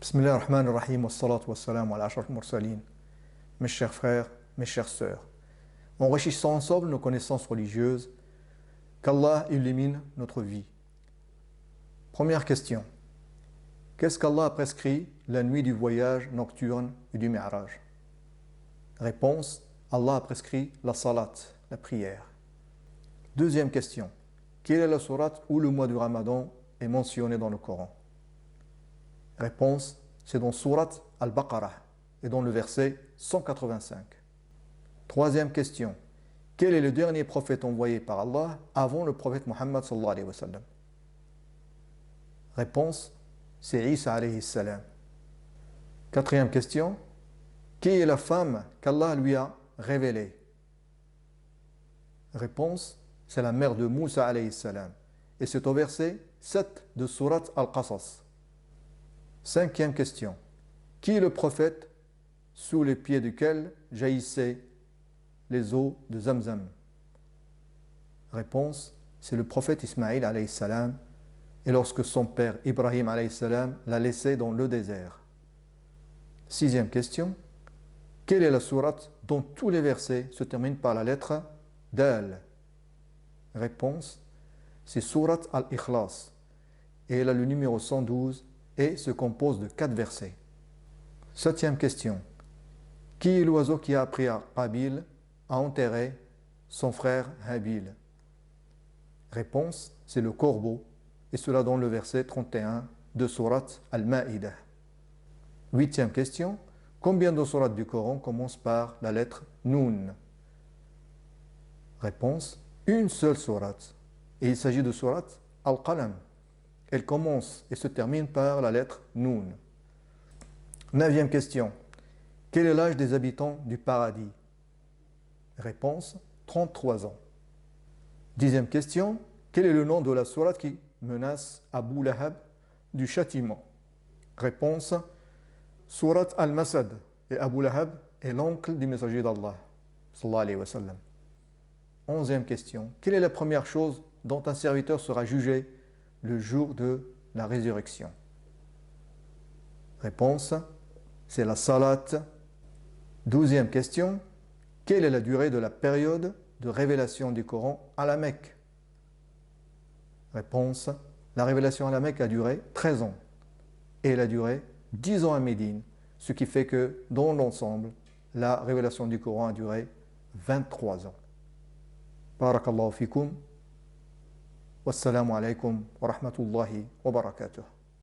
Bismillah ar-Rahman ar-Rahim, wa salatu wa salam ala ashraf al-mursalin. Mes chers frères, mes chères sœurs, enrichissons ensemble nos connaissances religieuses, qu'Allah illumine notre vie. Première question. Qu'est-ce qu'Allah a prescrit la nuit du voyage nocturne et du Mi'raj? Réponse. Allah a prescrit la salat, la prière. Deuxième question. Quelle est la sourate où le mois du Ramadan est mentionné dans le Coran? Réponse. C'est dans sourate Al-Baqarah et dans le verset 185. Troisième question. Quel est le dernier prophète envoyé par Allah avant le prophète Muhammad sallallahu alayhi wa sallam? Réponse. C'est Isa alayhi salam. Quatrième question. Qui est la femme qu'Allah lui a révélée? Réponse. C'est la mère de Moussa alayhi salam. Et c'est au verset 7 de sourate Al-Qasas. Cinquième question. Qui est le prophète sous les pieds duquel jaillissaient les eaux de Zamzam? Réponse. C'est le prophète Ismaïl alayhi salam. Et lorsque son père Ibrahim alayhi salam l'a laissé dans le désert. Sixième question. Quelle est la sourate dont tous les versets se terminent par la lettre Dal? Réponse. C'est sourate Al-Ikhlas. Et elle a le numéro 112 et se compose de 4 versets. Septième question. Qui est l'oiseau qui a appris à Qabil à enterrer son frère Habil? Réponse. C'est le corbeau. Et cela dans le verset 31 de sourate Al-Ma'idah. Huitième question. Combien de sourates du Coran commencent par la lettre Noun? Réponse. Une seule sourate. Et il s'agit de sourate Al-Qalam. Elle commence et se termine par la lettre Noun. Neuvième question. Quel est l'âge des habitants du paradis? Réponse. 33 ans. Dixième question. Quel est le nom de la sourate qui menace Abu Lahab du châtiment? Réponse. Sourate Al-Masad. Et Abu Lahab est l'oncle du messager d'Allah sallallahu alayhi wa sallam. Onzième question. Quelle est la première chose dont un serviteur sera jugé le jour de la résurrection? Réponse. C'est la salat. Douzième question. Quelle est la durée de la période de révélation du Coran à la Mecque? Réponse. La révélation à la Mecque a duré 13 ans. Et elle a duré 10 ans à Médine. Ce qui fait que, dans l'ensemble, la révélation du Coran a duré 23 ans. Barakallahu fikum. Wassalamu alaikum wa rahmatullahi wa barakatuh.